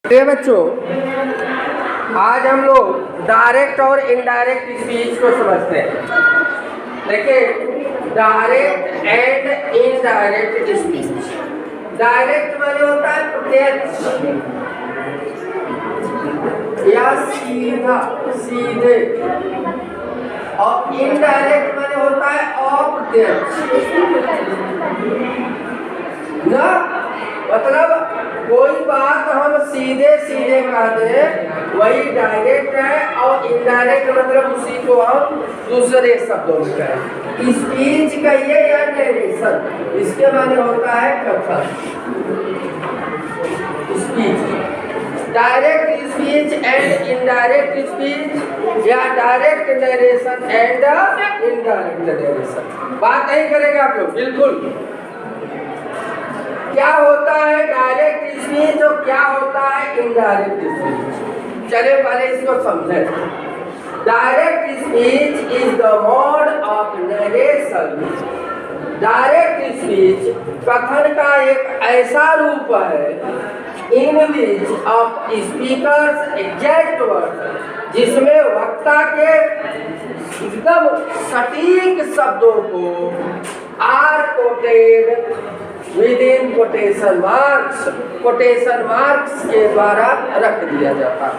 बच्चों, आज हम लोग डायरेक्ट और इनडायरेक्ट स्पीच को समझते हैं। देखिए, direct and indirect speech. Direct माने होता है प्रत्यक्ष या सीधा, सीधे, और इनडायरेक्ट माने होता है अप्रत्यक्ष ना। मतलब कोई बात हम सीधे सीधे कहते हैं वही डायरेक्ट है, और इनडायरेक्ट मतलब उसी को हम दूसरे शब्दों में कहें। स्पीच कहिए या नरेशन, इसके माने होता है कथन। Speech, direct speech and indirect speech, या direct narration and indirect narration. बात नहीं करेंगे आप लोग, बिल्कुल। क्या होता है डायरेक्ट स्पीच और क्या होता है इनडायरेक्ट स्पीच? चलिए पहले इसको समझें। Direct speech is the mode of narration. Direct speech कथन का एक ऐसा रूप है in which of speakers exact word, जिसमें वक्ता के एकदम सटीक शब्दों को are quoted within quotation marks के द्वारा रख दिया जाता है।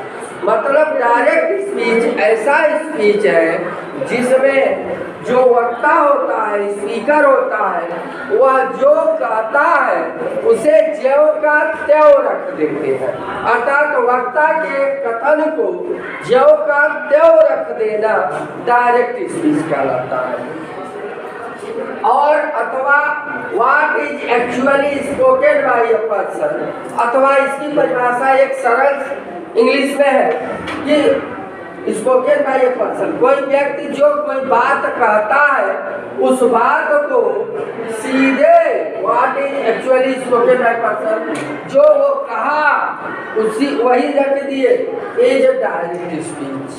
मतलब डायरेक्ट स्पीच ऐसा स्पीच है जिसमें जो वक्ता होता है, स्पीकर होता है, वह जो कहता है उसे ज्यों का त्यों रख देते हैं। अर्थात वक्ता के कथन को ज्यों का त्यों रख देना डायरेक्ट स्पीच कहलाता है। और अथवा what is actually spoken by a person, अथवा इसकी परिभाषा एक सरल इंग्लिश में है कि स्पोकन बाय अ पर्सन, कोई व्यक्ति जो कोई बात कहता है उस बात को सीधे what is actually spoken by person, जो वो कहा उसी वही रख दिए, is direct speech.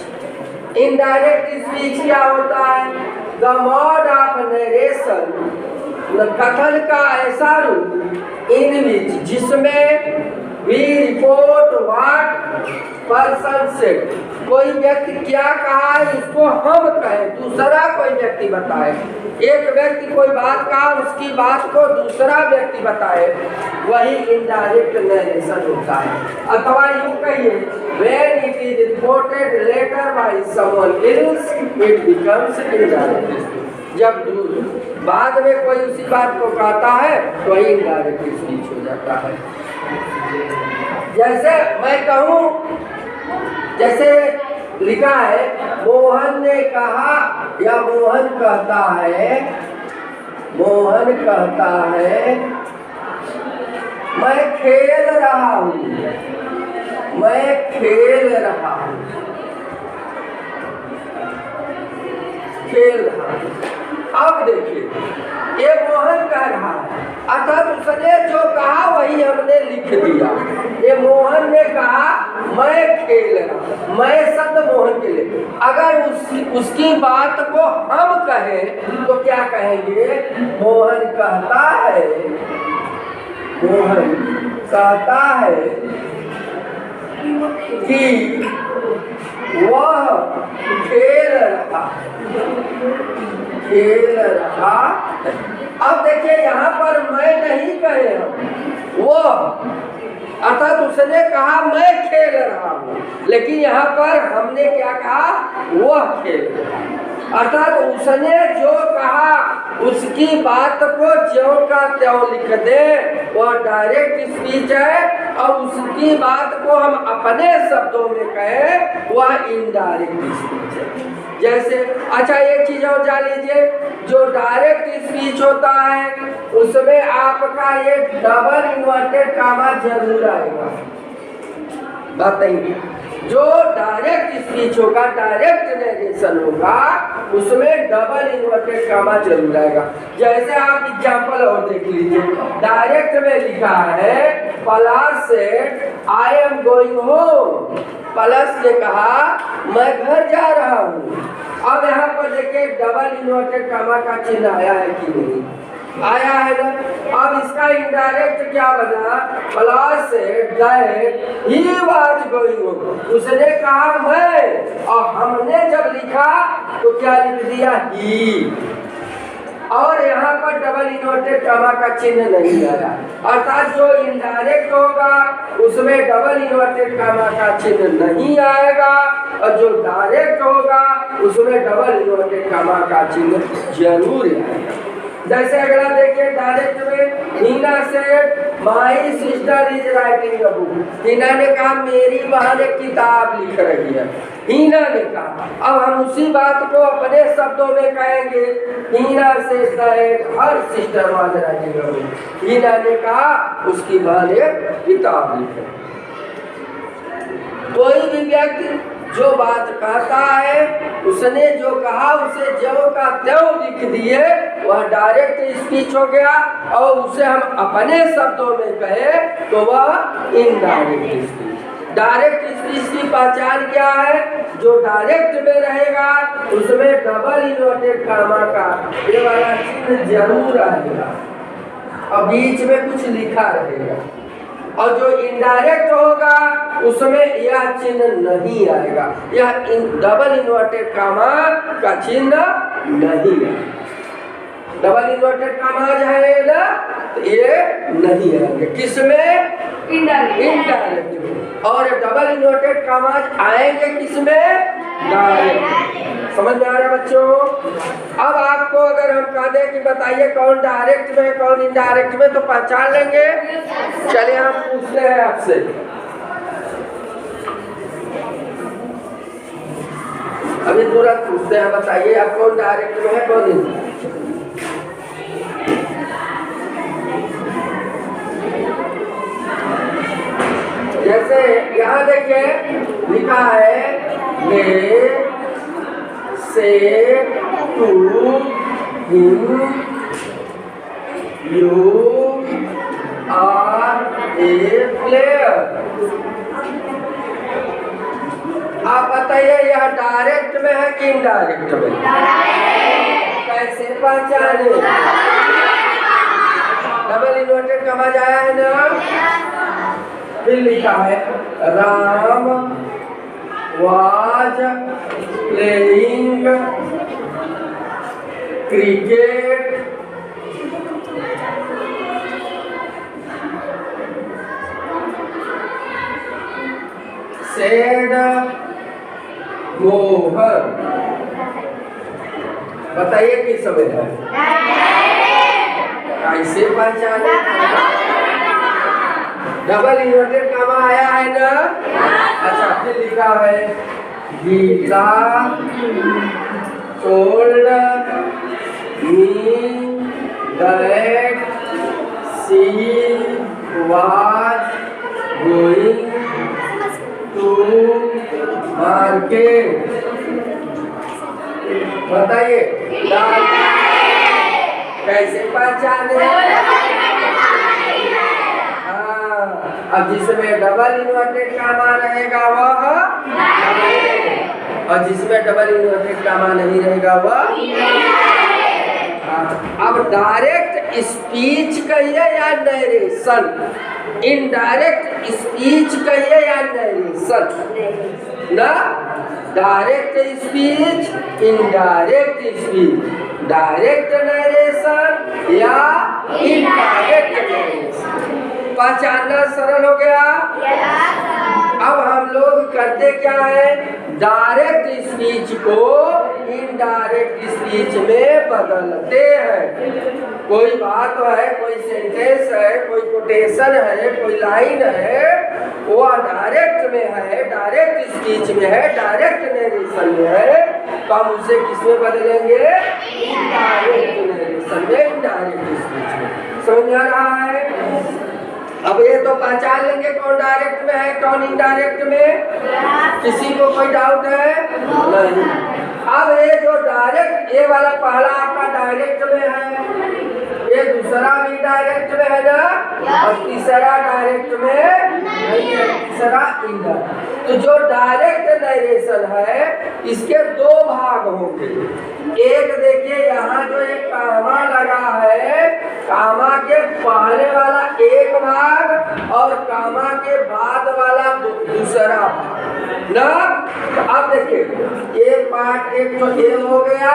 Indirect speech क्या होता है? द मोड ऑफ नरेशन, कथन का ऐसा रूप इन विच, जिसमें we report what person said, कोई व्यक्ति क्या कहा है उसको हम कहें, दूसरा कोई व्यक्ति बताए। एक व्यक्ति कोई बात कहा, उसकी बात को दूसरा व्यक्ति बताए, वही इनडायरेक्ट नरेशन होता है। अथवा यूं कहिए, when it is reported later by someone else it becomes indirect. जब बाद में कोई उसी बात को कहता है तो वही इनडायरेक्ट स्पीच हो जाता है। जैसे मैं कहूँ, जैसे लिखा है मोहन ने कहा, या मोहन कहता है, मोहन कहता है मैं खेल रहा हूँ, मैं खेल रहा हूँ, खेल रहा हूँ। अब देखिए, ये मोहन कह रहा है, अर्थात उसने जो कहा वही हमने लिख दिया। ये मोहन ने कहा मैं खेल रहा, मैं शब्द मोहन के लिए। अगर उसकी बात को हम कहें तो क्या कहेंगे? मोहन कहता है, मोहन कहता है कि वह खेल रहा, खेल रहा। अब देखिए यहाँ पर मैं नहीं कहे हम, वो, अर्थात उसने कहा मैं खेल रहा हूँ, लेकिन यहाँ पर हमने क्या कहा? वह खेल रहा। अर्थात उसने जो कहा उसकी बात को ज्यों का त्यों लिख दे, वह डायरेक्ट स्पीच है, और उसकी बात को हम अपने शब्दों में कहें वह इनडायरेक्ट स्पीच है। जैसे, अच्छा एक चीज और जान लीजिए, जो डायरेक्ट स्पीच होता है उसमें आपका ये डबल इन्वर्टेड कामा जरूर आएगा। बताइए, जो डायरेक्ट स्पीच होगा, डायरेक्ट नरेशन होगा, उसमें डबल इन्वर्टेड कामा जरूर आएगा। जैसे आप एग्जाम्पल और देख लीजिए, डायरेक्ट में लिखा है पलाश से I am going home, plus ने कहा मैं घर जा रहा हूँ। अब यहाँ पर देखिए डबल इन्वर्टेड कामा का चिन्ह आया है कि नहीं? आया है ना। अब इसका इनडायरेक्ट क्या बना, plus that he was going, उसने कहा मैं, और हमने जब लिखा तो क्या लिख दिया ही, और यहाँ पर डबल इन्वर्टेड कॉमा का चिन्ह नहीं आया, अर्थात जो इनडायरेक्ट होगा उसमें डबल इन्वर्टेड कॉमा का चिन्ह नहीं आएगा, और जो डायरेक्ट होगा उसमें डबल इन्वर्टेड कॉमा का चिन्ह जरूर आएगा। जैसे अगला देखिए डायरेक्ट में, हीना से my sister is writing a book, Heena ने कहा मेरी बहन एक किताब लिख रही है, हीना ने कहा। अब हम उसी बात को अपने शब्दों में कहेंगे, हीना से her sister was writing a book, Heena ने कहा उसकी बहन एक किताब लिख रही। कोई भी व्यक्ति जो बात कहता है, उसने जो कहा उसे ज्यों का त्यों लिख दिए, वह डायरेक्ट स्पीच हो गया, और उसे हम अपने शब्दों में कहे तो वह इनडायरेक्ट स्पीच। डायरेक्ट स्पीच की पहचान क्या है, जो डायरेक्ट में रहेगा उसमें डबल इन्वर्टेड कॉमा का ये वाला चिन्ह जरूर आएगा, और बीच में कुछ लिखा रहेगा, और जो इनडायरेक्ट होगा उसमें यह चिन्ह नहीं आएगा, यह डबल इन्वर्टेड कॉमा का चिन्ह नहीं है। डबल इन्वर्टेड कॉमा है ना, तो ये नहीं आएंगे किसमें, इनडायरेक्ट में, और डबल इन्वर्टेड कॉमा आएंगे किसमें, डायरेक्ट। समझ में आ रहा है बच्चों। अब आपको अगर हम कह दें कि बताइए कौन डायरेक्ट में कौन इनडायरेक्ट में, तो पहचान लेंगे। चलिए हम पूछते हैं आपसे, अभी तुरंत पूछते हैं, बताइए आप कौन डायरेक्ट में है कौन इनडायरेक्ट। जैसे यहाँ देखिए लिखा है ले say to him you are a player. आप बताइए यह डायरेक्ट में है कि इनडायरेक्ट में, कैसे पहचाने, डबल इन्वर्टेड कॉमा आया है ना। फिर लिखा है Ram was playing cricket said Mohan. बताइए किस समय है, कैसे पहचाने, डबल इन्वर्टेड कॉमा आया है ना। अच्छा फिर लिखा है Gita told me that she was going to market। बताइए कैसे पहचाने, अब जिसमें डबल इन्वर्टेड कॉमा रहेगा वह, और जिसमें डबल इन्वर्टेड कॉमा नहीं रहेगा वह। अब डायरेक्ट स्पीच कहिए या नरेशन, इनडायरेक्ट स्पीच कहिए या नरेशन ना। Direct speech, indirect speech, direct narration या इनडायरेक्ट नरेशन, पहचानना सरल हो गया। अब हम लोग करते क्या है, डायरेक्ट स्पीच को इनडायरेक्ट स्पीच में बदलते हैं। कोई बात है, कोई सेंटेंस है, कोई कोटेशन है, कोई लाइन है, वो डायरेक्ट में है, डायरेक्ट स्पीच में है, डायरेक्ट नरेशन में है, तो हम उसे किसमें बदलेंगे, इनडायरेक्ट नरेशन में, इनडायरेक्ट स्पीच में। समझ में आ रहा है। अब ये तो पहचान लेंगे कौन डायरेक्ट में है कौन इनडायरेक्ट में, किसी को कोई डाउट है नहीं। अब ये जो डायरेक्ट, ये वाला पहला आपका डायरेक्ट में है, ये दूसरा भी डायरेक्ट में है ना, और तीसरा डायरेक्ट में नहीं है, तीसरा इनडायरेक्ट। तो जो डायरेक्ट नरेशन है इसके दो भाग होंगे। एक देखिए यहाँ जो एक कामा लगा है, कामा के पहले वाला एक भाग और कामा के बाद वाला दूसरा भाग ना। तो अब देखिए एक पार्ट एक तो ये हो गया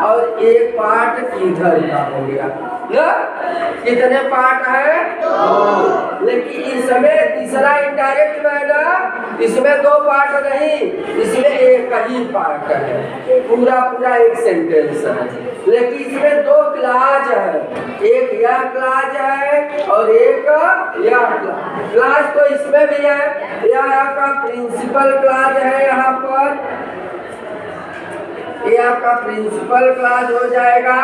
और एक पार्ट इधर का हो गया ना। कितने पार्ट है? दो। लेकिन इसमें तीसरा इनडायरेक्ट में है ना, इसमें दो पार्ट नहीं, इसमें एक ही पार्ट है, पूरा पूरा एक सेंटेंस है। लेकिन इसमें दो क्लाज है, एक यह क्लाज है और एक यह क्लाज। क्लाज तो इसमें भी है, यह आपका प्रिंसिपल क्लाज है, यहाँ पर ये आपका प्रिंसिपल क्लाज हो जाएगा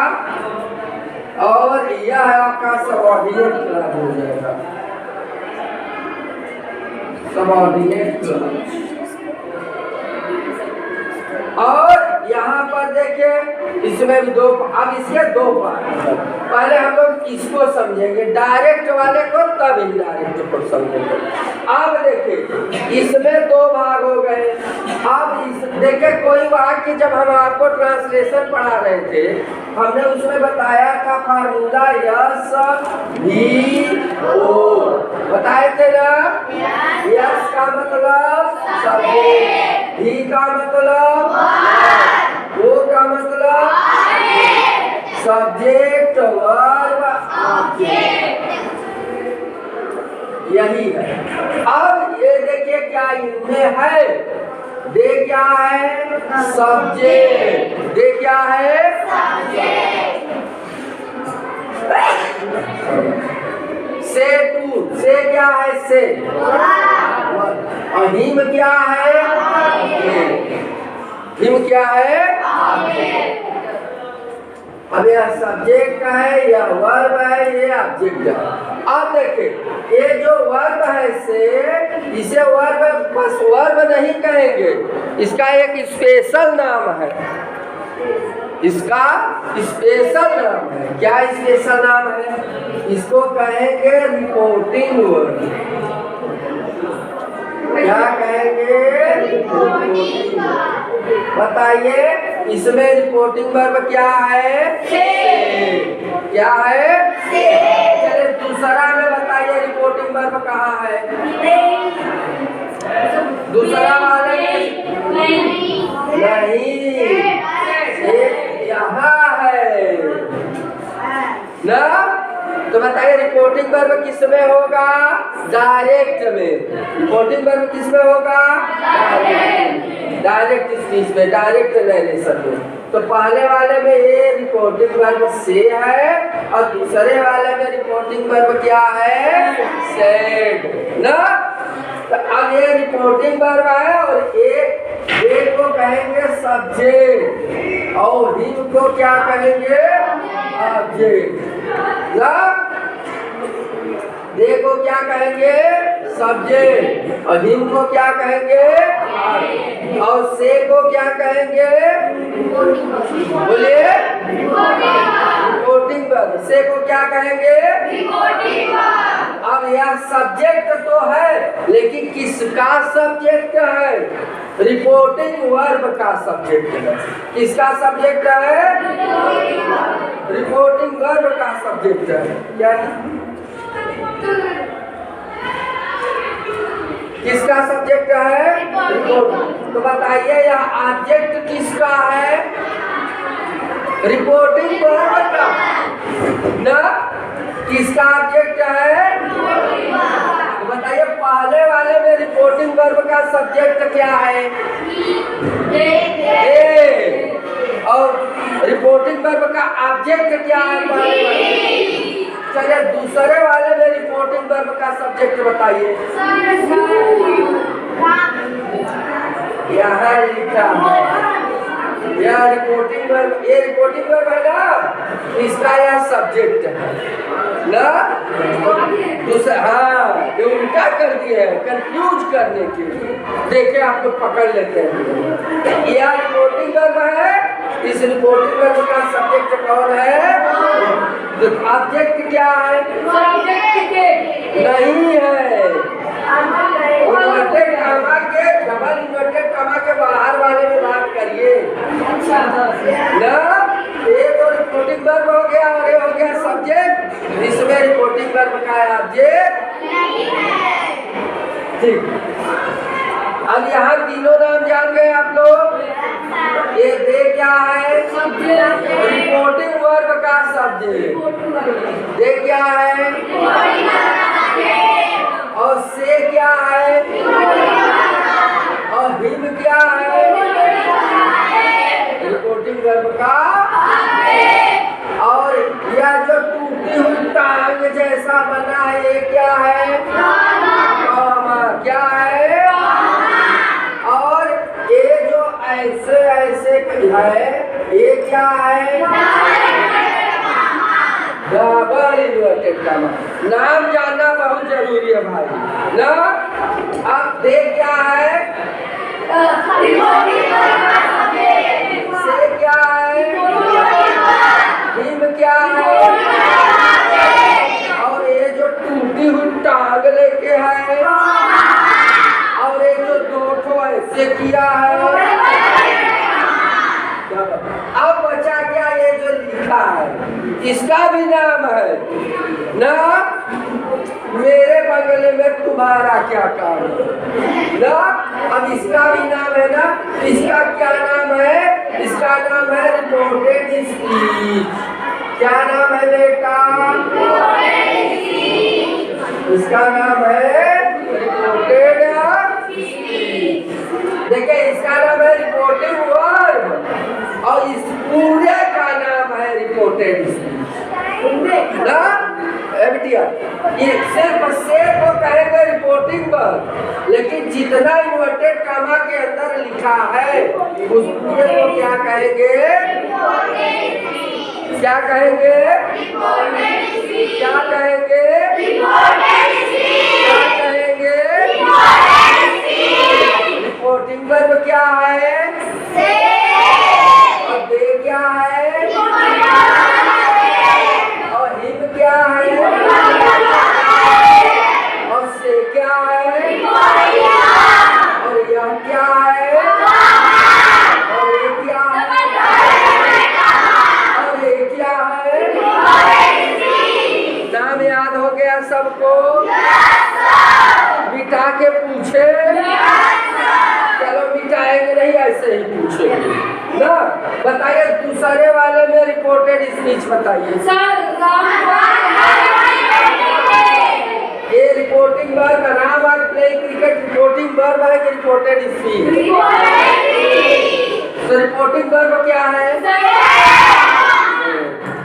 और यह आपका सबऑर्डिनेट क्लाज हो जाएगा, सबऑर्डिनेट क्लाज। और यहाँ पर देखिए इसमें भी दो, अब इसके दो पार्ट है। पहले हम लोग इसको समझेंगे, डायरेक्ट वाले को, तब इनडायरेक्ट को समझेंगे। अब देखिए इसमें दो भाग हो गए। अब इस देखिए कोई वाक्य जब हम आपको ट्रांसलेशन पढ़ा रहे थे, हमने उसमें बताया था फार्मूला यस भी ओ, बताए थे ना। यस का मतलब सब्जेक्ट, भी का मतलब वो का मतलब सब्जेक्ट वर्ब ऑब्जेक्ट, यही है। अब ये देखिए क्या इनमें है, दे क्या है? सब्जेक्ट। दे क्या है? से टू, से क्या है? से। और हिम क्या है? हिम क्या है? अब यह सब्जेक्ट है, यह वर्ब है, ये ऑब्जेक्ट है। अब देखिए ये जो वर्ब है से, इसे वर्ब बस वर्ब नहीं कहेंगे, इसका एक स्पेशल नाम है, इसका स्पेशल नाम है। क्या स्पेशल नाम है? इसको कहेंगे रिपोर्टिंग वर्ब। क्या कहेंगे? Reporting verb. बताइए इसमें रिपोर्टिंग वर्ब क्या है? से। क्या है? से। चलिए दूसरा में बताइए रिपोर्टिंग वर्ब कहाँ है? दूसरा वाले नहीं, यहाँ है ना। तो बताइए रिपोर्टिंग वर्ब किस में होगा? डायरेक्ट में। रिपोर्टिंग वर्ब किस में होगा? डायरेक्ट स्पीच में, डायरेक्ट नरेशन में। तो पहले वाले में ये रिपोर्टिंग वर्ब से है और दूसरे वाले में रिपोर्टिंग वर्ब क्या है? सेड ना। तो अब ये रिपोर्टिंग वर्ब है और एक को कहेंगे सब्जेक्ट और हिम को क्या कहेंगे? ऑब्जेक्ट ना। देखो क्या कहेंगे? सब्जेक्ट। और हिम को क्या कहेंगे? और से को क्या कहेंगे? बोलिए रिपोर्टिंग वर्ब। से को क्या कहेंगे? Reporting verb. अब यह सब्जेक्ट तो है, लेकिन किसका सब्जेक्ट है? रिपोर्टिंग वर्ब का सब्जेक्ट है। किसका सब्जेक्ट है? रिपोर्टिंग वर्ब का सब्जेक्ट है। क्या किसका सब्जेक्ट है? रिपोर्टिंग। तो बताइए यह ऑब्जेक्ट किसका है? रिपोर्टिंग वर्ब का ना। किसका ऑब्जेक्ट है? तो बताइए पहले वाले में रिपोर्टिंग वर्ब का सब्जेक्ट क्या है? और रिपोर्टिंग वर्ब का ऑब्जेक्ट क्या है पहले वाले? चलिए दूसरे वाले में रिपोर्टिंग वर्ब का सब्जेक्ट बताइए। यहाँ लिखा है यह रिपोर्टिंग वर्ब, ये रिपोर्टिंग वर्ब है ना, इसका यह सब्जेक्ट है ना। दूसरा हाँ ये उल्टा कर दिया है कंफ्यूज करने के लिए। देखिए आप लोग पकड़ लेते हैं। यह रिपोर्टिंग वर्ब है, इस रिपोर्टिंग वर्ब का सब्जेक्ट कौन है? ऑब्जेक्ट क्या है? नहीं है। इन्वर्टेड कॉमा के, डबल इन्वर्टेड कॉमा के बाहर वाले में बात करिए ना। ये तो रिपोर्टिंग वर्ब हो गया और ये हो गया सब्जेक्ट। इसमें रिपोर्टिंग वर्ब का ऑब्जेक्ट नहीं है। ठीक, अब यहाँ तीनों नाम जान गए आप लोग। ये दे क्या है? रिपोर्टिंग वर्ब का सब्जेक्ट। दे क्या है? और से क्या है? और हिम क्या है? रिपोर्टिंग वर्ब का। और यह जो टूटी हुई टांग जैसा बना है ये क्या है? कॉमा। क्या है? और ये जो ऐसे ऐसे है ये क्या है? Double inverted comma. नाम जानना बहुत जरूरी है भाई ना। अब दे क्या है? से क्या है? हिम क्या है? और ये जो टूटी हुई टांग लेके है और ये जो दो ठो ऐसे किया है। अब बचा क्या? ये जो लिखा है इसका भी नाम है ना। मेरे बंगले में तुम्हारा क्या काम है ना। अब इसका भी नाम है ना। इसका क्या नाम है? इसका नाम है रिपोर्टेड स्पीच। क्या नाम है बेटा? इसका नाम है रिपोर्टेड स्पीच। देखिए इसका नाम है रिपोर्टिंग वर्ब और इस पूरे का नाम है रिपोर्टेड स्पीच ना। बेटिया सिर्फ वो कहेंगे रिपोर्टिंग वर्ब, लेकिन जितना इन्वर्टेड कॉमा के अंदर लिखा है उस पूरे को क्या कहेंगे? क्या कहेंगे? क्या कहेंगे? क्या कहेंगे? रिपोर्टिंग वर्ब क्या है? और दे क्या है? और हिम क्या है? और से क्या है? और यह क्या है? और ये क्या है? और ये क्या है? नाम याद हो गया सबको? मिटा के पूछे? चलो मिटाएंगे नहीं, ऐसे ही पूछेंगे ना। बताइए दूसरे वाले में रिपोर्टेड स्पीच बताइए। ये रिपोर्टिंग वर्ब का नाम आज प्लेइंग क्रिकेट रिपोर्टिंग वर्ब है कि रिपोर्टेड स्पीच? तो रिपोर्टिंग वर्ब क्या है?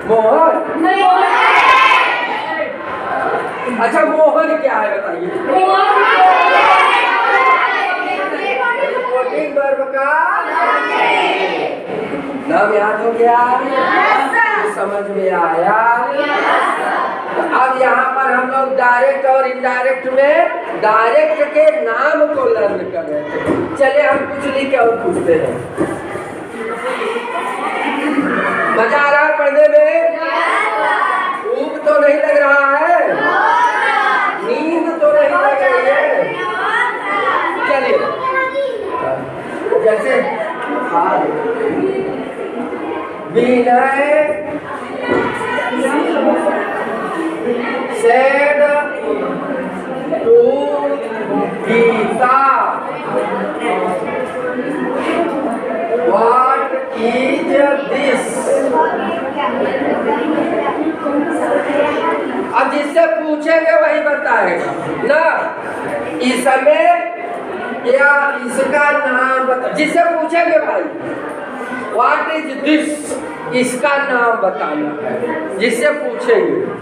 मोहन। अच्छा मोहन क्या है बताइए? रिपोर्टिंग वर्ब का नाम याद हो गया? समझ में आया? अब यहाँ पर हम लोग डायरेक्ट और इनडायरेक्ट में डायरेक्ट के नाम को लर्न कर रहे थे। चले हम कुछ लिख के और पूछते हैं। मजा आ रहा है पढ़ने में? ऊब तो नहीं लग रहा है? नींद तो नहीं लग रही है? चलिए जैसे विनय said to Geeta, what is this? अब जिससे पूछेंगे वही बताएगा ना। इसमें या इसका नाम बता। जिससे पूछेंगे भाई व्हाट इज दिस, इसका नाम बताना है। जिससे पूछेंगे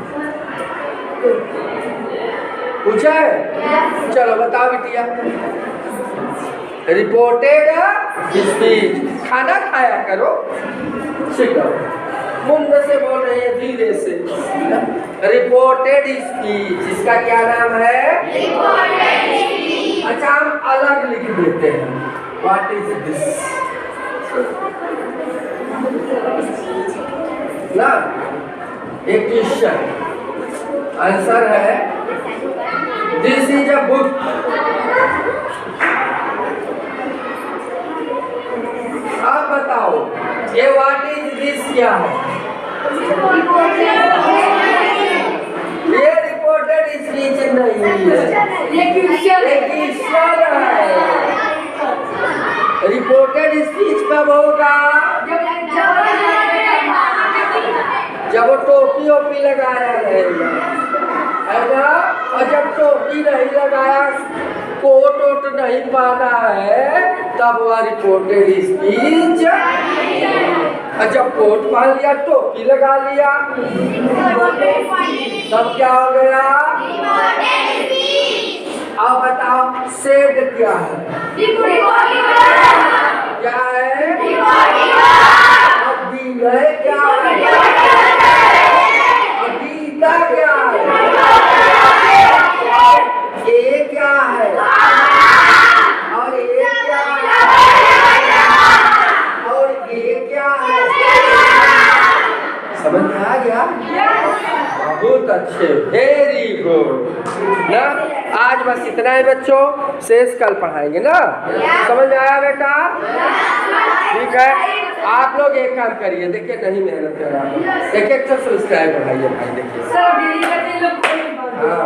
पूछा है? चलो बताओ बिटिया। Reported speech. खाना खाया करो। मुंड से बोल रहे हैं धीरे से। रिपोर्टेड स्पीच इसका क्या नाम है? अच्छा हम अलग लिख देते हैं। व्हाट इज दिस ना। एक क्वेश्चन आंसर है दिस इज अ बुक। आप बताओ ये व्हाट इज दिस क्या है? ये रिपोर्टेड स्पीच नहीं है, ये क्वेश्चन है। रिपोर्टेड स्पीच कब होगा? जब वो टोपी ओपी लगाया रहेगा, है ना? और जब टोपी नहीं लगाया, कोट वोट नहीं पहना है, तब वह रिपोर्टेड स्पीच। और जब कोट पहन लिया, टोपी लगा लिया, तब क्या हो गया? अब बताओ सेड क्या है? क्या है? अब विनय क्या है? और गीता क्या है? ये क्या है? और ये क्या है? और ये क्या है? समझ में आ गया? बहुत अच्छे, वेरी गुड ना। आज बस इतना ही बच्चों, शेष कल पढ़ाएंगे ना। समझ में आया बेटा? ठीक है, आप लोग एक काम करिए, देखिए नहीं मेहनत कर रहा, एक एक सब्सक्राइब बढ़ाइए भाई, देखिए। हाँ